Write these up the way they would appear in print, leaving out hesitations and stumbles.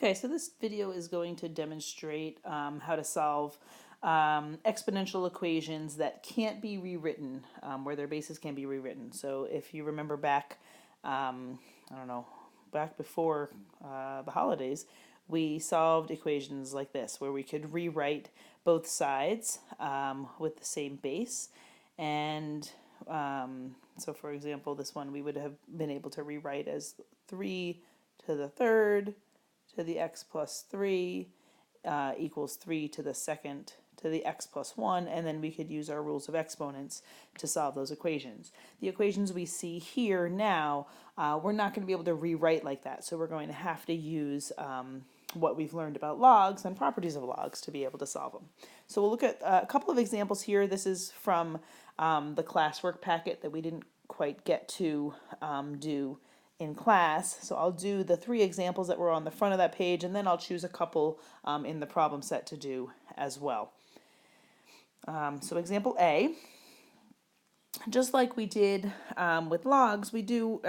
Okay, so this video is going to demonstrate how to solve exponential equations that can't be rewritten, where their bases can be rewritten. So if you remember back, I don't know, back before the holidays, we solved equations like this, where we could rewrite both sides with the same base. And so for example, this one we would have been able to rewrite as 3 to the third to the x plus 3 equals 3 to the second to the x plus 1, and then we could use our rules of exponents to solve those equations. The equations we see here now, we're not going to be able to rewrite like that, so we're going to have to use what we've learned about logs and properties of logs to be able to solve them. So we'll look at a couple of examples here. This is from the classwork packet that we didn't quite get to do in class. So I'll do the 3 examples that were on the front of that page, and then I'll choose a couple in the problem set to do as well. So example A, just like we did with logs, we do,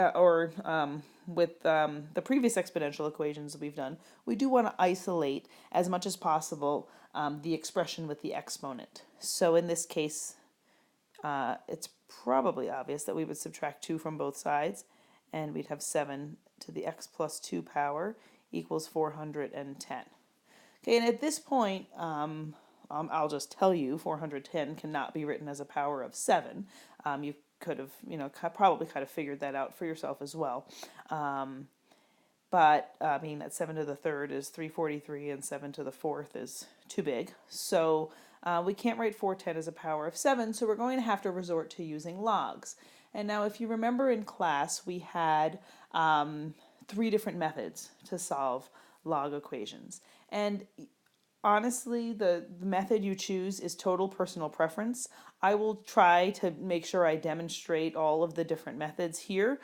with the previous exponential equations we've done, we do want to isolate as much as possible the expression with the exponent. So in this case, it's probably obvious that we would subtract 2 from both sides, and we'd have 7 to the x plus 2 power equals 410. Okay, and at this point, I'll just tell you 410 cannot be written as a power of 7. You could have, probably kind of figured that out for yourself as well. But being that 7 to the third is 343 and 7 to the fourth is too big. So we can't write 410 as a power of 7, so we're going to have to resort to using logs. And now if you remember in class, we had 3 different methods to solve log equations. And honestly, the method you choose is total personal preference. I will try to make sure I demonstrate all of the different methods here,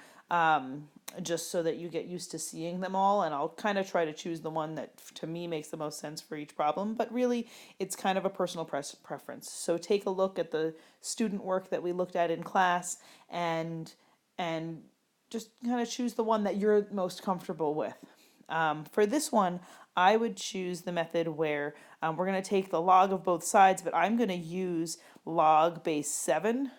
just so that you get used to seeing them all, and I'll kind of try to choose the one that to me makes the most sense for each problem, but really it's kind of a personal preference. So take a look at the student work that we looked at in class and just kind of choose the one that you're most comfortable with. For this one, I would choose the method where we're going to take the log of both sides, but I'm going to use log base 7.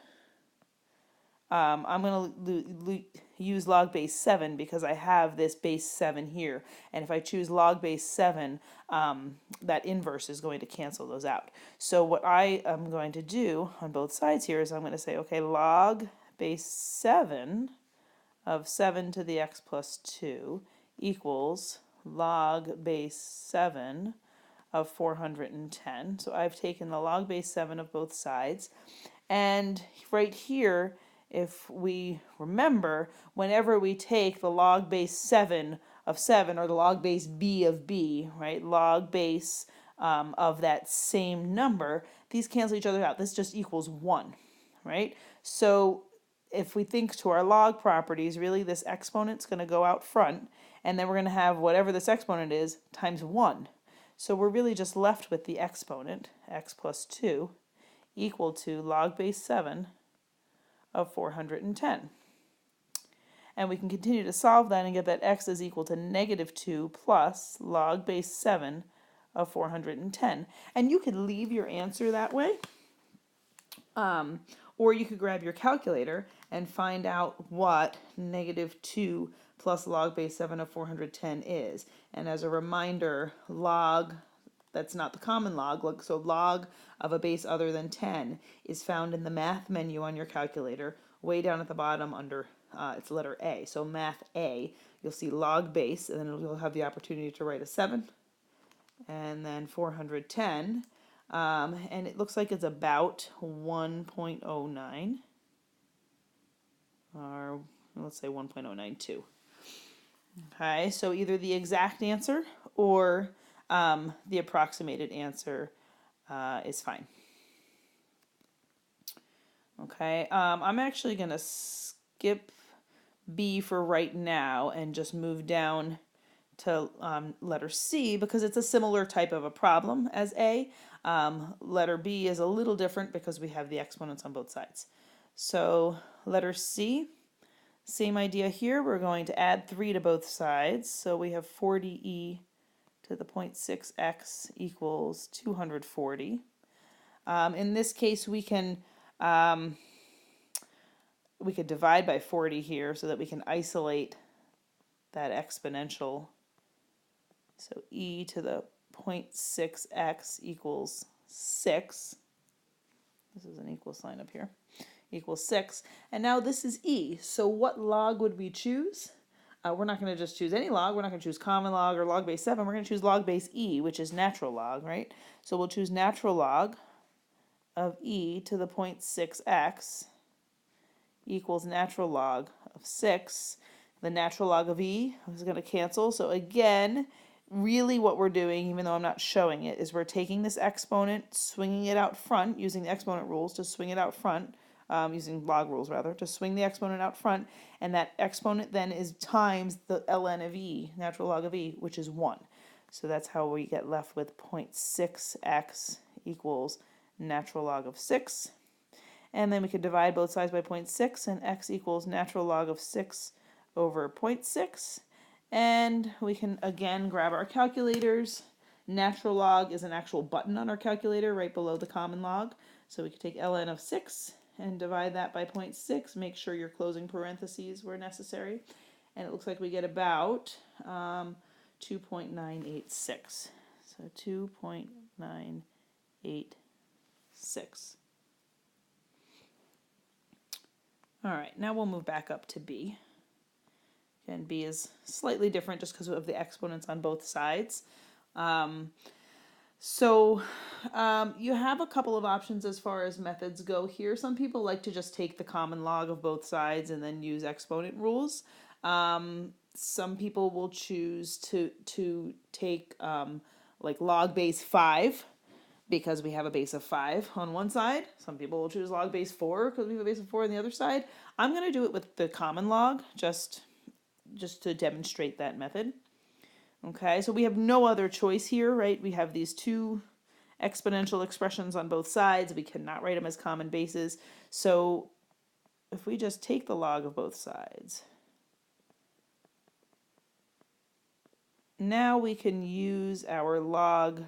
I'm going to use log base 7 because I have this base 7 here. And if I choose log base 7, that inverse is going to cancel those out. So what I am going to do on both sides here is I'm going to say, okay, log base 7 of 7 to the x plus 2 equals log base 7 of 410. So I've taken the log base 7 of both sides. And right here, if we remember, whenever we take the log base 7 of 7, or the log base b of b, right, log base of that same number, these cancel each other out. This just equals 1, right? So if we think to our log properties, really this exponent's going to go out front, and then we're going to have whatever this exponent is times 1. So we're really just left with the exponent, x plus 2, equal to log base 7 of 410. And we can continue to solve that and get that x is equal to negative 2 plus log base 7 of 410. And you could leave your answer that way, or you could grab your calculator and find out what negative 2 plus log base 7 of 410 is. And as a reminder, log, that's not the common log, so log of a base other than 10 is found in the math menu on your calculator, way down at the bottom under it's letter A. So math A, you'll see log base, and then you'll have the opportunity to write a 7, and then 410, and it looks like it's about 1.09, or let's say 1.092. Okay, so either the exact answer or the approximated answer is fine. Okay, I'm actually going to skip B for right now and just move down to letter C because it's a similar type of a problem as A. Letter B is a little different because we have the exponents on both sides. So letter C, same idea here. We're going to add 3 to both sides. So we have 40e to the 0.6x equals 240. In this case, we could divide by 40 here so that we can isolate that exponential. So e to the 0.6x equals 6. This is an equal sign up here. Equals 6. And now this is e. So what log would we choose? We're not going to just choose any log. We're not going to choose common log or log base 7. We're going to choose log base e, which is natural log, right? So we'll choose natural log of e to the 0.6x equals natural log of 6. The natural log of e is going to cancel. So again, really what we're doing, even though I'm not showing it, is we're taking this exponent, swinging it out front, using the exponent rules to swing it out front, using log rules rather, to swing the exponent out front, and that exponent then is times the ln of e, natural log of e, which is 1. So that's how we get left with 0.6x equals natural log of 6. And then we could divide both sides by 0.6, and x equals natural log of 6 over 0.6. And we can again grab our calculators. Natural log is an actual button on our calculator right below the common log. So we could take ln of 6 and divide that by 0.6. Make sure your closing parentheses were necessary. And it looks like we get about 2.986. So 2.986. All right, now we'll move back up to b. And b is slightly different just because of the exponents on both sides. You have a couple of options as far as methods go here. Some people like to just take the common log of both sides and then use exponent rules. Some people will choose to take like log base 5 because we have a base of 5 on one side. Some people will choose log base 4 because we have a base of 4 on the other side. I'm going to do it with the common log just to demonstrate that method. Okay, so we have no other choice here, right? We have these two exponential expressions on both sides. We cannot write them as common bases. So if we just take the log of both sides, now we can use our log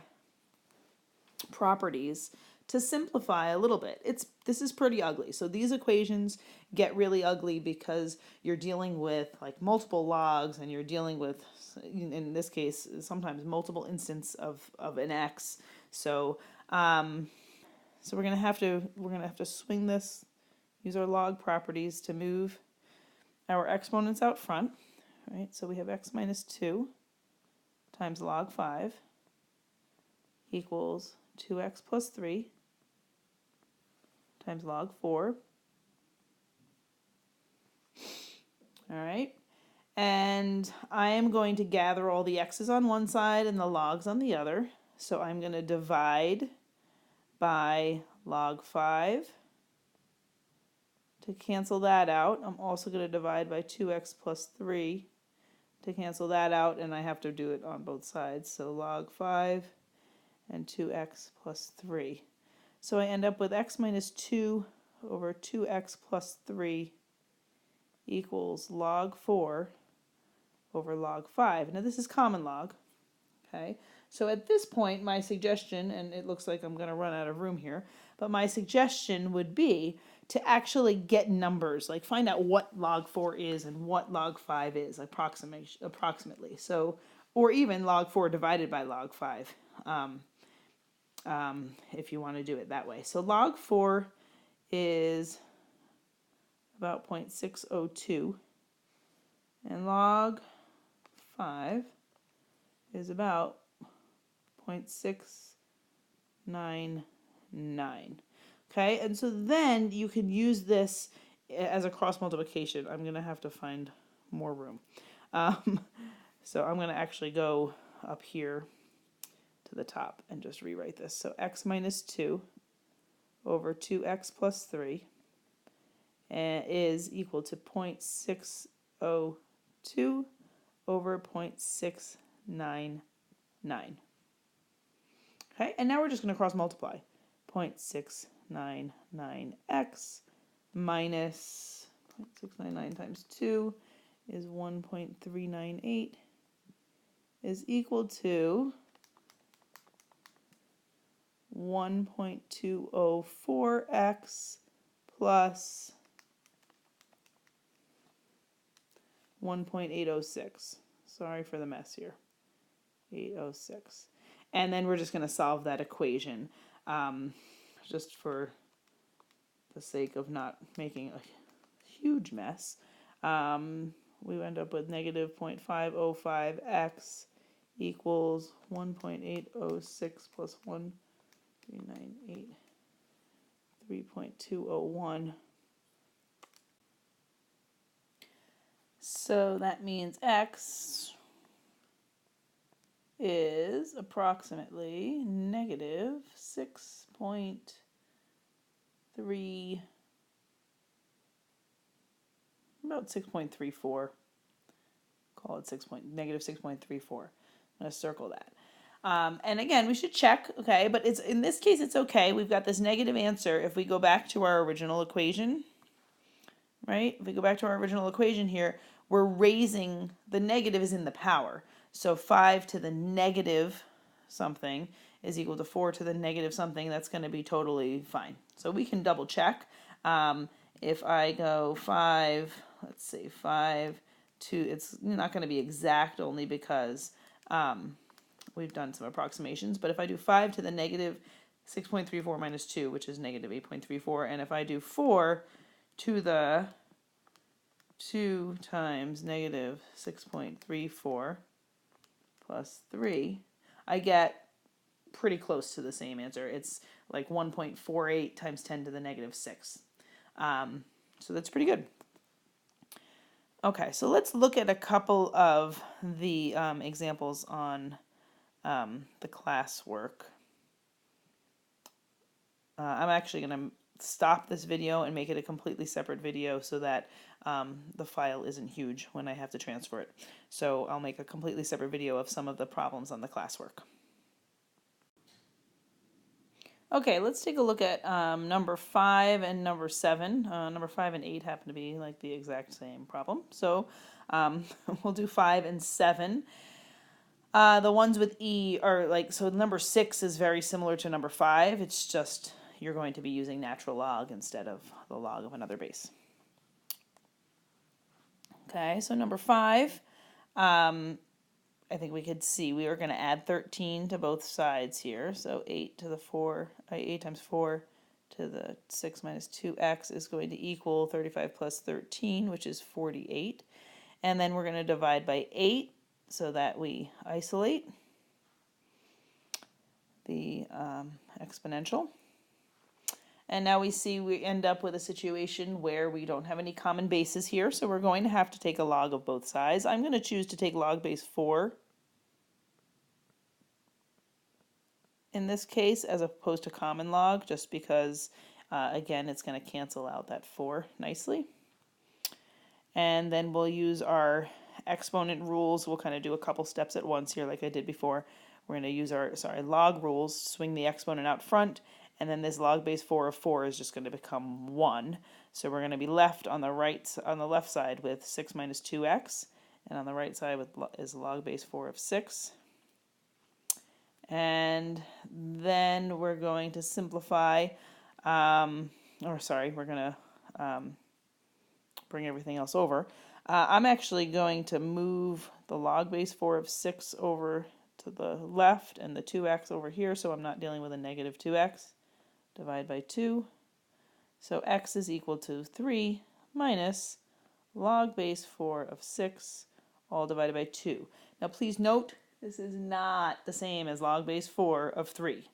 properties to simplify a little bit. This is pretty ugly. So these equations get really ugly because you're dealing with like multiple logs, and you're dealing with, in this case, sometimes multiple instances of an x. So we're gonna have to swing this, use our log properties to move our exponents out front. Right? So we have x minus 2 times log 5 equals 2x plus 3 times log 4. All right. And I am going to gather all the x's on one side and the logs on the other. So I'm going to divide by log 5 to cancel that out. I'm also going to divide by 2x plus 3 to cancel that out, and I have to do it on both sides. So log 5 and 2x plus 3. So I end up with x minus 2 over 2x plus 3 equals log 4 over log 5. Now this is common log. Okay, so at this point my suggestion, and it looks like I'm going to run out of room here, but my suggestion would be to actually get numbers, like find out what log 4 is and what log 5 is, approximately. So, or even log 4 divided by log 5. If you want to do it that way. So log 4 is about 0.602, and log 5 is about 0.699. Okay, and so then you can use this as a cross multiplication. I'm going to have to find more room. So I'm going to actually go up here to the top and just rewrite this. So x minus 2 over 2x plus 3 is equal to 0.602 over 0.699. Okay, and now we're just going to cross multiply. 0.699x minus 0.699 times 2 is 1.398 is equal to 1.204x plus 1.806. Sorry for the mess here. 806. And then we're just going to solve that equation just for the sake of not making a huge mess. We end up with negative 0.505x equals 1.806 plus 1.398, 3.201. So that means x is approximately negative 6.3, about 6.34. Call it negative 6.34. I'm going to circle that. And again, we should check, okay, but it's in this case, it's okay. We've got this negative answer. If we go back to our original equation, right? If we go back to our original equation here, we're raising, the negative is in the power. So 5 to the negative something is equal to 4 to the negative something. That's going to be totally fine. So we can double check. If I go 5, let's see, 5 to, it's not going to be exact only because we've done some approximations. But if I do 5 to the negative 6.34 minus 2, which is negative 8.34, and if I do 4 to the 2 times negative 6.34 plus 3, I get pretty close to the same answer. It's like 1.48 times 10 to the negative 6. So that's pretty good. Okay, so let's look at a couple of the examples on the classwork. I'm actually going to stop this video and make it a completely separate video so that the file isn't huge when I have to transfer it. So I'll make a completely separate video of some of the problems on the classwork. Okay, let's take a look at number 5 and number 7. Number 5 and 8 happen to be like the exact same problem. So we'll do 5 and 7. The ones with E are like, so number 6 is very similar to number 5. It's just you're going to be using natural log instead of the log of another base. Okay, so number 5, I think we could see we were going to add 13 to both sides here. So 8 to the 4, 8 times 4 to the 6 minus 2x is going to equal 35 plus 13, which is 48. And then we're going to divide by 8 so that we isolate the exponential. And now we see we end up with a situation where we don't have any common bases here, so we're going to have to take a log of both sides. I'm going to choose to take log base 4 in this case as opposed to common log, just because, again, it's going to cancel out that 4 nicely. And then we'll use our exponent rules. We'll kind of do a couple steps at once here like I did before. We're going to use our, log rules, swing the exponent out front, and then this log base 4 of 4 is just going to become 1. So we're going to be left on the left side with 6 minus 2x, and on the right side is log base 4 of 6. And then we're going to simplify, we're going to bring everything else over. I'm actually going to move the log base 4 of 6 over to the left and the 2x over here, so I'm not dealing with a negative 2x. Divide by 2. So x is equal to 3 minus log base 4 of 6, all divided by 2. Now please note, this is not the same as log base 4 of 3,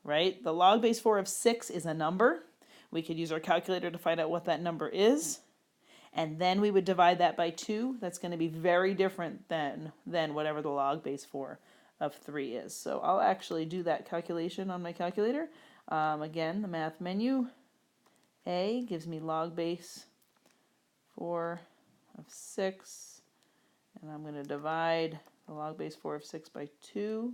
right? The log base 4 of 6 is a number. We could use our calculator to find out what that number is, and then we would divide that by 2. That's going to be very different than whatever the log base 4 of 3 is. So I'll actually do that calculation on my calculator. Again, the math menu, A gives me log base 4 of 6, and I'm going to divide the log base 4 of 6 by 2,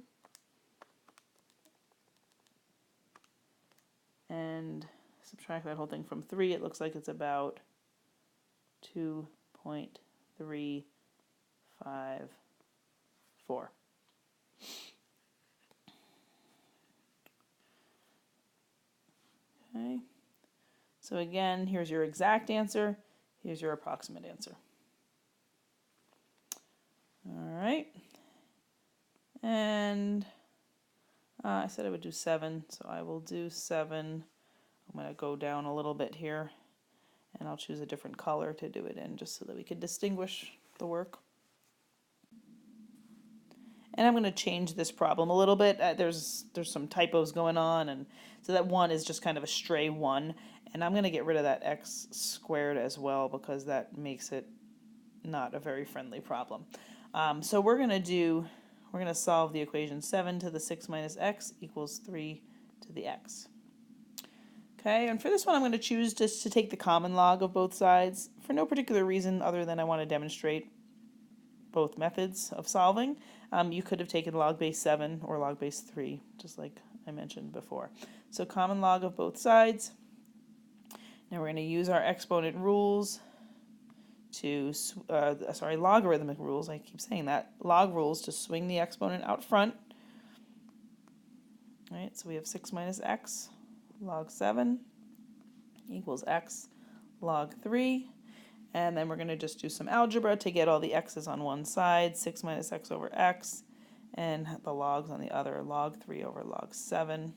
and subtract that whole thing from 3. It looks like it's about 2.354. Okay. So again, here's your exact answer. Here's your approximate answer. All right. And I said I would do 7, so I will do 7. I'm going to go down a little bit here, and I'll choose a different color to do it in, just so that we can distinguish the work. And I'm going to change this problem a little bit. There's some typos going on, and so that 1 is just kind of a stray 1. And I'm going to get rid of that x squared as well, because that makes it not a very friendly problem. So we're going to solve the equation 7 to the 6 minus x equals 3 to the x. Okay, and for this one I'm going to choose just to take the common log of both sides for no particular reason other than I want to demonstrate both methods of solving. You could have taken log base 7 or log base 3, just like I mentioned before. So common log of both sides. Now we're going to use our exponent rules to, logarithmic rules, I keep saying that, log rules to swing the exponent out front. All right, so we have 6 minus x log 7 equals x log 3. And then we're going to just do some algebra to get all the x's on one side, 6 minus x over x, and the logs on the other, log 3 over log 7.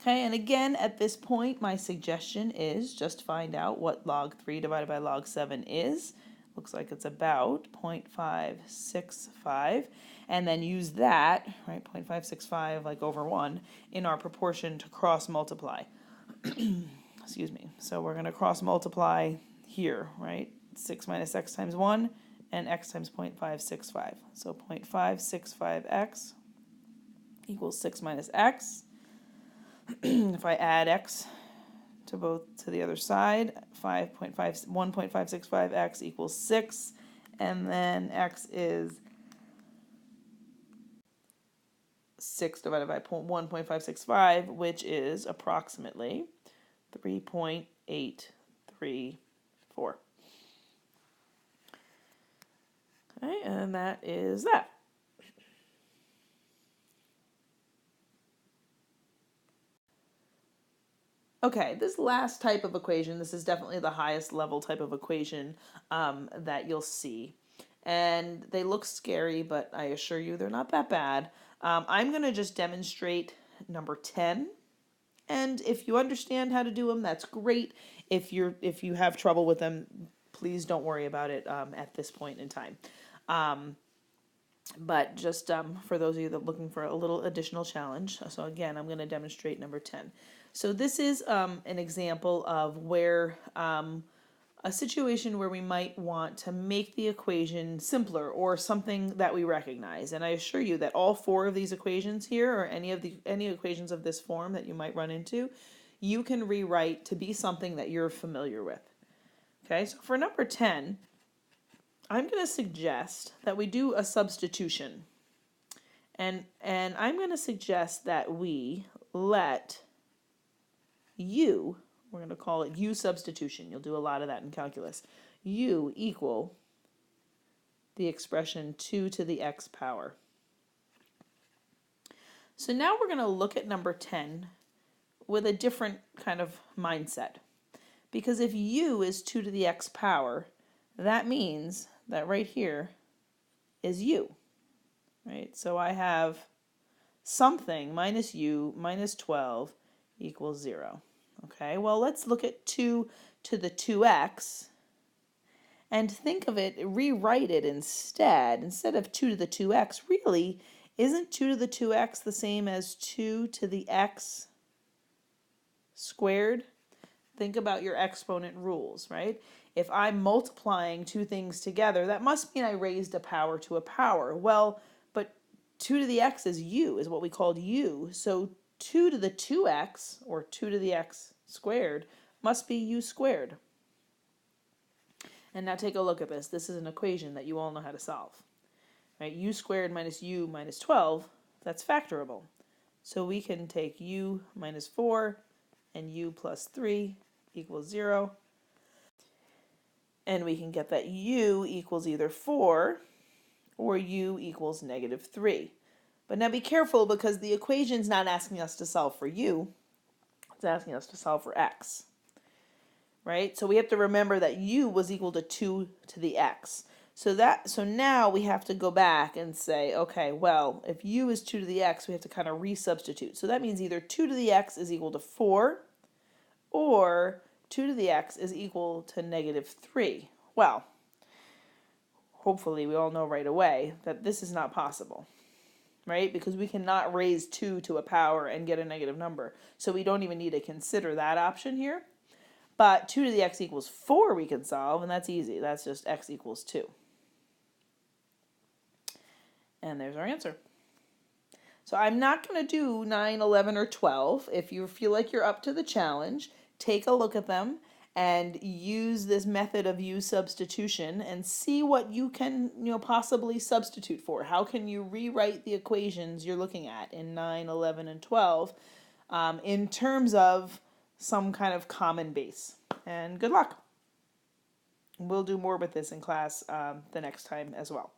Okay, and again, at this point, my suggestion is just find out what log 3 divided by log 7 is. Looks like it's about 0.565, and then use that, right, 0.565 like over 1, in our proportion to cross multiply. Excuse me. So we're going to cross multiply here, right? 6 minus x times 1 and x times 0.565. So 0.565x equals 6 minus x. If I add x to the other side, 1.565x equals 6, and then x is 6 divided by 1.565, which is approximately 3.834. Okay, and that is that. Okay, this last type of equation, this is definitely the highest level type of equation that you'll see. And they look scary, but I assure you they're not that bad. I'm going to just demonstrate number 10. And if you understand how to do them, that's great. If you have trouble with them, please don't worry about it at this point in time. But just for those of you that are looking for a little additional challenge, so again, I'm going to demonstrate number 10. So this is an example of where a situation where we might want to make the equation simpler or something that we recognize. And I assure you that all 4 of these equations here, or any equations of this form that you might run into, you can rewrite to be something that you're familiar with. Okay, so for number 10, I'm going to suggest that we do a substitution. And I'm going to suggest that we let u, we're going to call it u substitution. You'll do a lot of that in calculus. U equal the expression 2 to the x power. So now we're going to look at number 10 with a different kind of mindset. Because if u is 2 to the x power, that means that right here is u, right? So I have something minus u minus 12 equals 0. Okay, well, let's look at 2 to the 2x and think of it, rewrite it instead. Instead of 2 to the 2x, really, isn't 2 to the 2x the same as 2 to the x squared? Think about your exponent rules, right? If I'm multiplying two things together, that must mean I raised a power to a power. Well, but 2 to the x is u, is what we called u. So 2 to the 2x, or 2 to the x squared, must be u squared. And now take a look at this. This is an equation that you all know how to solve. Right? U squared minus u minus 12, that's factorable. So we can take u minus 4 and u plus 3 equals 0. And we can get that u equals either 4 or u equals -3. But now be careful because the equation's not asking us to solve for u, it's asking us to solve for x, right? So we have to remember that u was equal to 2 to the x. So now we have to go back and say, okay, well, if u is 2 to the x, we have to kind of resubstitute. So that means either 2 to the x is equal to 4, or 2 to the x is equal to -3. Well, hopefully we all know right away that this is not possible, right? Because we cannot raise 2 to a power and get a negative number. So we don't even need to consider that option here. But 2 to the x equals 4 we can solve, and that's easy. That's just x equals 2. And there's our answer. So I'm not going to do 9, 11, or 12. If you feel like you're up to the challenge, take a look at them and use this method of u substitution and see what you can, possibly substitute for. How can you rewrite the equations you're looking at in 9, 11, and 12 in terms of some kind of common base? And good luck. We'll do more with this in class the next time as well.